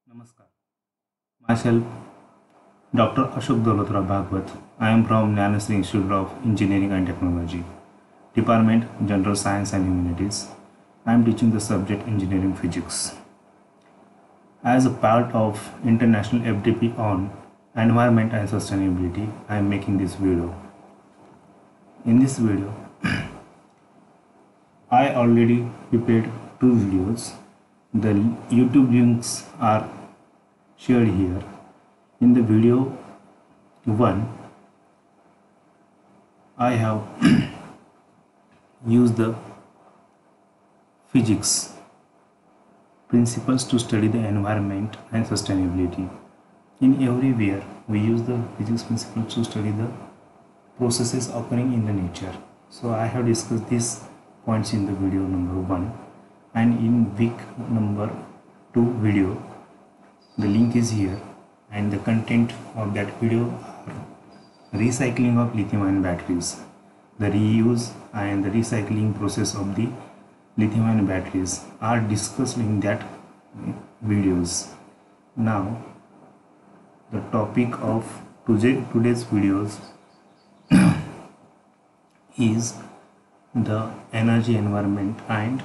Namaskar. Myself, Dr. Ashok Dolotra Bhagwat. I am from Nanasri Institute of Engineering and Technology, Department General Science and Humanities. I am teaching the subject Engineering Physics. As a part of International FDP on Environment and Sustainability, I am making this video. In this video, I already prepared two videos. The YouTube links are shared here. In the video 1, I have used the physics principles to study the environment and sustainability. In everywhere, we use the physics principles to study the processes occurring in the nature. So I have discussed these points in the video number 1, and in week number 2 video, the link is here, and the content of that video are recycling of lithium-ion batteries, the reuse and the recycling process of the lithium-ion batteries are discussed in that videos. Now the topic of today's videos is the energy environment and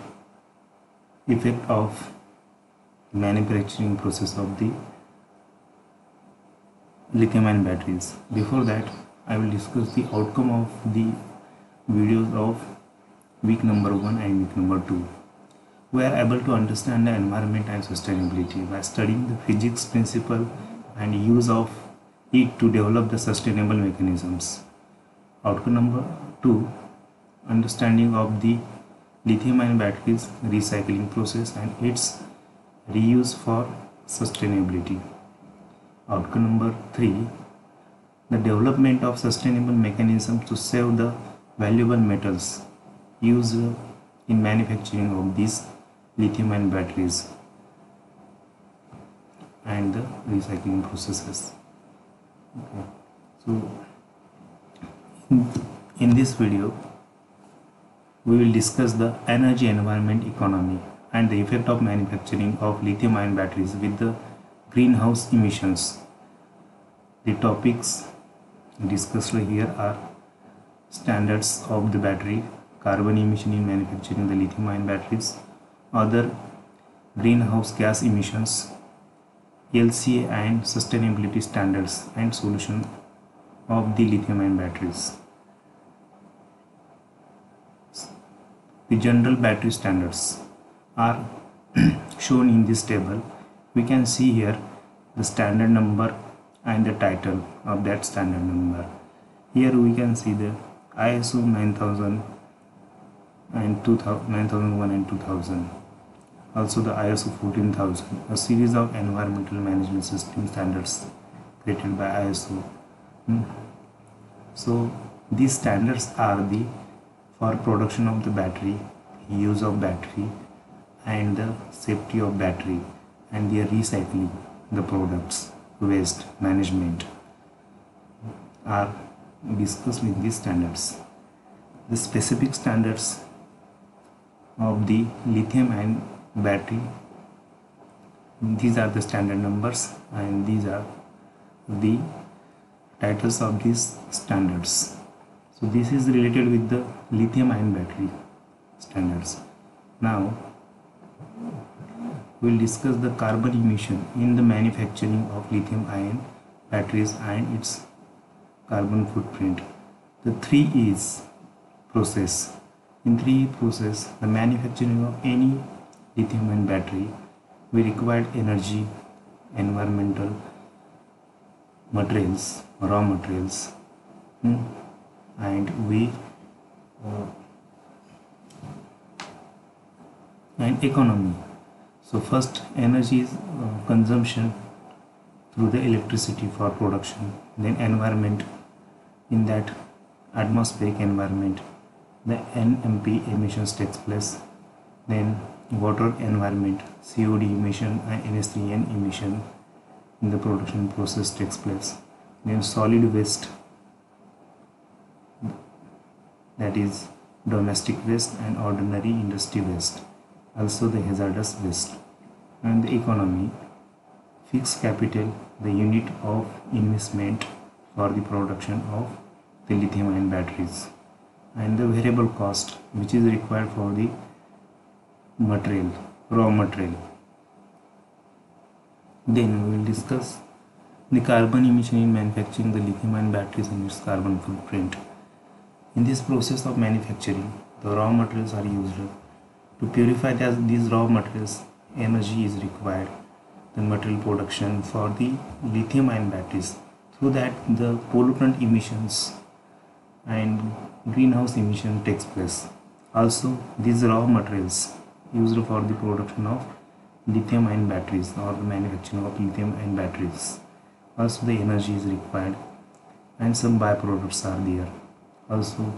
effect of manufacturing process of the lithium-ion batteries. Before that, I will discuss the outcome of the videos of week number 1 and week number 2. We are able to understand the environment and sustainability by studying the physics principle and use of it to develop the sustainable mechanisms. Outcome number 2, understanding of the lithium-ion batteries recycling process and its reuse for sustainability. Outcome number 3, the development of sustainable mechanisms to save the valuable metals used in manufacturing of these lithium-ion batteries and the recycling processes. Okay. So in this video, we will discuss the energy environment economy and the effect of manufacturing of lithium-ion batteries with the greenhouse emissions. The topics discussed here are standards of the battery, carbon emission in manufacturing the lithium-ion batteries, other greenhouse gas emissions, LCA and sustainability standards and solution of the lithium-ion batteries. The general battery standards are shown in this table. We can see here the standard number and the title of that standard number. Here we can see the ISO 9000 and 9001 and 2000. Also the ISO 14000, a series of environmental management system standards created by ISO. So these standards are the for production of the battery, use of battery, and the safety of battery, and their recycling, the products, waste management are discussed in these standards. The specific standards of the lithium-ion battery, these are the standard numbers and these are the titles of these standards. So this is related with the lithium-ion battery standards. Now we will discuss the carbon emission in the manufacturing of lithium-ion batteries and its carbon footprint. The 3 is process. In 3 process, the manufacturing of any lithium-ion battery, we require energy, environmental materials, raw materials, and and economy. So first, energy is consumption through the electricity for production, then environment, in that atmospheric environment the NMP emissions takes place, then water environment, COD emission and NH3N emission in the production process takes place, then solid waste, that is domestic waste and ordinary industry waste, also the hazardous waste, and the economy fixed capital, the unit of investment for the production of the lithium ion batteries, and the variable cost which is required for the material, raw material. Then we will discuss the carbon emission in manufacturing the lithium ion batteries and its carbon footprint. In this process of manufacturing, the raw materials are used. To purify these raw materials, energy is required. The material production for the lithium ion batteries, through that the pollutant emissions and greenhouse emission takes place. Also, these raw materials used for the production of lithium ion batteries or the manufacturing of lithium ion batteries, also the energy is required, and some byproducts are there. Also,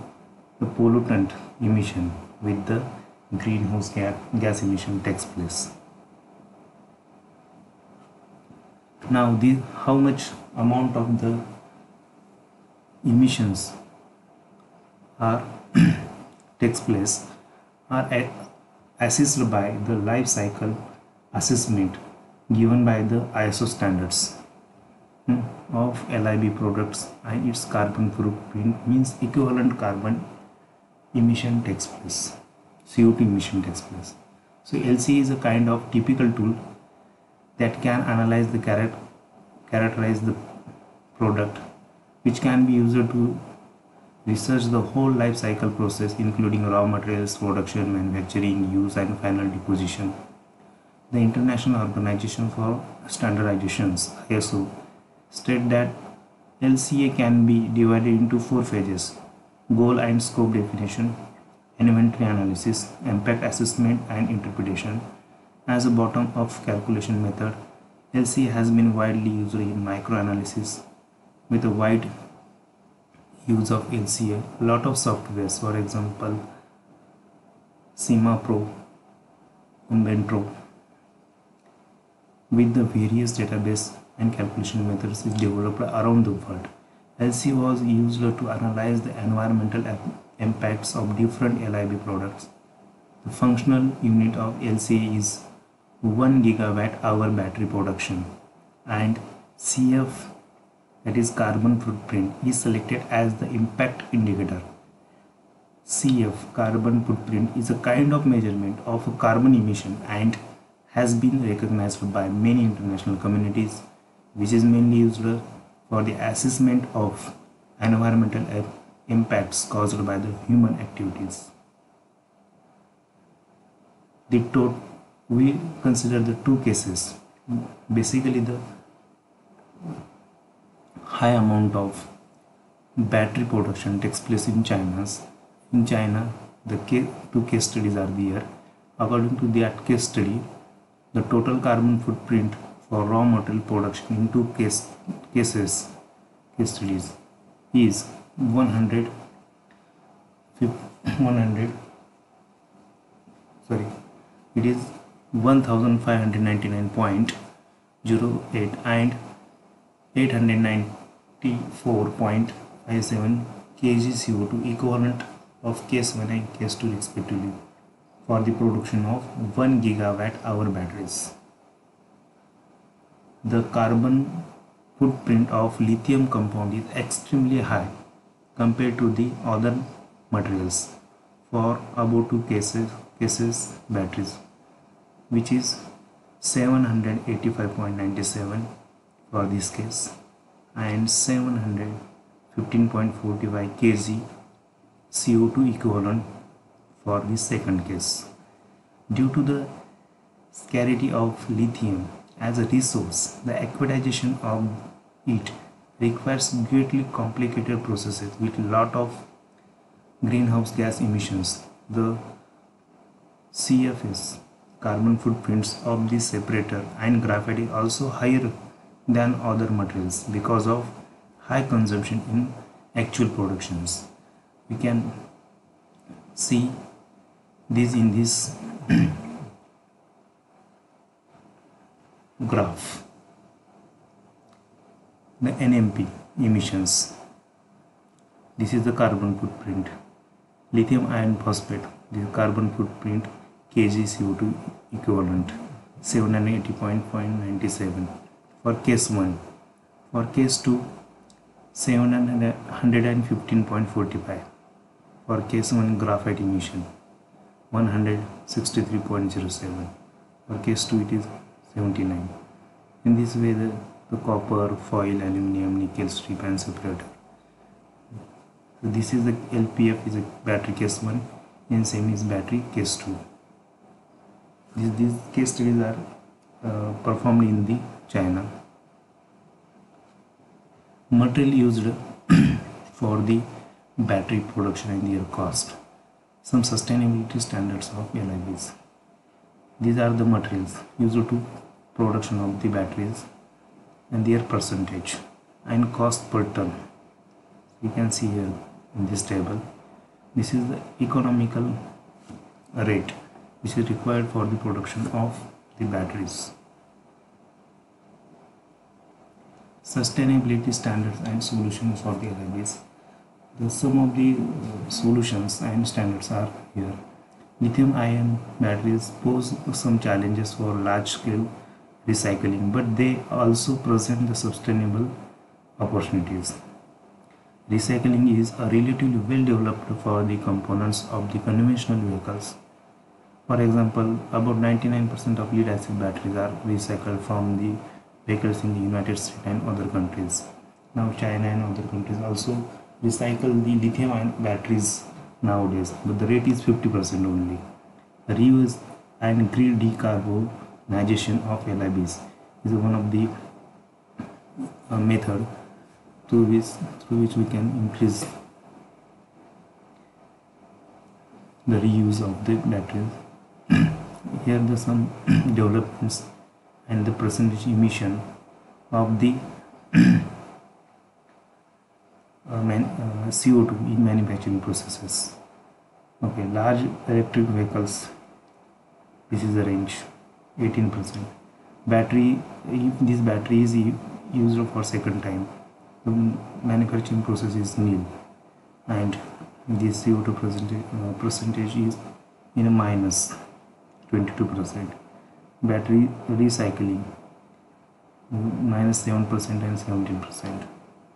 the pollutant emission with the greenhouse gas emission takes place. Now, how much amount of the emissions are takes place are assessed by the life cycle assessment given by the ISO standards of LIB products, and its carbon footprint means equivalent carbon emission takes place, CO2 emission takes place. So LCA is a kind of typical tool that can analyze the characterize the product, which can be used to research the whole life cycle process including raw materials, production, manufacturing, use and final deposition. The International Organization for Standardizations, ISO, state that LCA can be divided into 4 phases: goal and scope definition, inventory analysis, impact assessment and interpretation. As a bottom-up calculation method, LCA has been widely used in microanalysis with a wide use of LCA. A lot of softwares, for example, CIMA-Pro, Inventro, with the various database and calculation methods is developed around the world. LCA was used to analyze the environmental impacts of different LIB products. The functional unit of LCA is 1 gigawatt hour battery production, and CF, that is carbon footprint, is selected as the impact indicator. CF, carbon footprint, is a kind of measurement of carbon emission and has been recognized by many international communities, which is mainly used for the assessment of environmental impacts caused by the human activities. We consider the two cases. Basically, the high amount of battery production takes place in China. In China, the two case studies are there. According to that case study, the total carbon footprint for raw material production in two case studies is 100 it is 1599.08 and 894.57 kg CO2 equivalent of case 1 and case 2 respectively for the production of 1 gigawatt hour batteries. The carbon footprint of lithium compound is extremely high compared to the other materials for above two cases batteries, which is 785.97 for this case and 715.45 kg CO2 equivalent for the second case. Due to the scarcity of lithium as a resource, the acquisition of it requires greatly complicated processes with a lot of greenhouse gas emissions. The CFS, carbon footprints of the separator and graphite, is also higher than other materials because of high consumption in actual productions. We can see this in this graph. The NMP emissions. This is the carbon footprint. Lithium iron phosphate, the carbon footprint kg CO2 equivalent 780.97. for case 1. For case 2, 715.45. For case 1, graphite emission 163.07. For case 2, it is 79. In this way, the copper, foil, aluminum, nickel strip and separator. So this is the LPF is a battery case 1 and same is battery case 2. These case studies are performed in the China. Material used for the battery production and their cost. Some sustainability standards of LIBs. These are the materials used to production of the batteries and their percentage and cost per ton. You can see here in this table. This is the economical rate which is required for the production of the batteries. Sustainability standards and solutions for the LIBs. Some of the solutions and standards are here. Lithium-ion batteries pose some challenges for large-scale recycling, but they also present the sustainable opportunities. Recycling is relatively well developed for the components of the conventional vehicles. For example, about 99% of lead-acid batteries are recycled from the vehicles in the United States and other countries. Now China and other countries also recycle the lithium-ion batteries nowadays, but the rate is 50% only. The reuse and green decarbonization of LIBs is one of the method through which we can increase the reuse of the batteries. Here are some developments and the percentage emission of the CO2 in manufacturing processes. Okay, large electric vehicles, this is the range 18%. Battery, if this battery is used for second time, the manufacturing process is nil, and this CO2 percentage is in a minus 22%. Battery recycling minus 7% and 17%,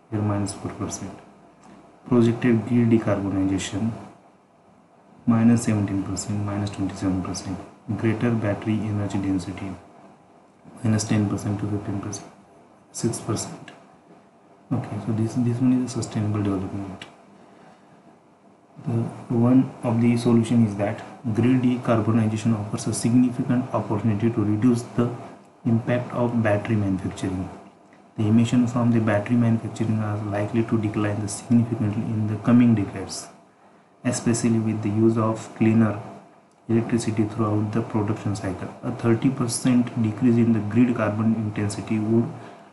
here minus 4%. Projected grid decarbonization minus 17%, minus 27%. Greater battery energy density minus 10% to 15%, 6%. Okay, so this one is a sustainable development. One of the solution is that grid decarbonization offers a significant opportunity to reduce the impact of battery manufacturing. The emissions from the battery manufacturing are likely to decline significantly in the coming decades, especially with the use of cleaner electricity throughout the production cycle. A 30% decrease in the grid carbon intensity would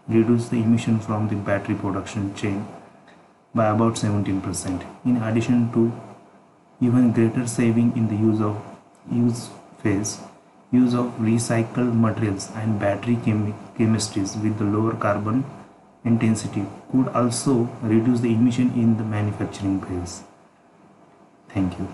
reduce the emission from the battery production chain by about 17%. In addition to even greater saving in the use of recycled materials and battery chemistries with the lower carbon intensity could also reduce the emission in the manufacturing phase. Thank you.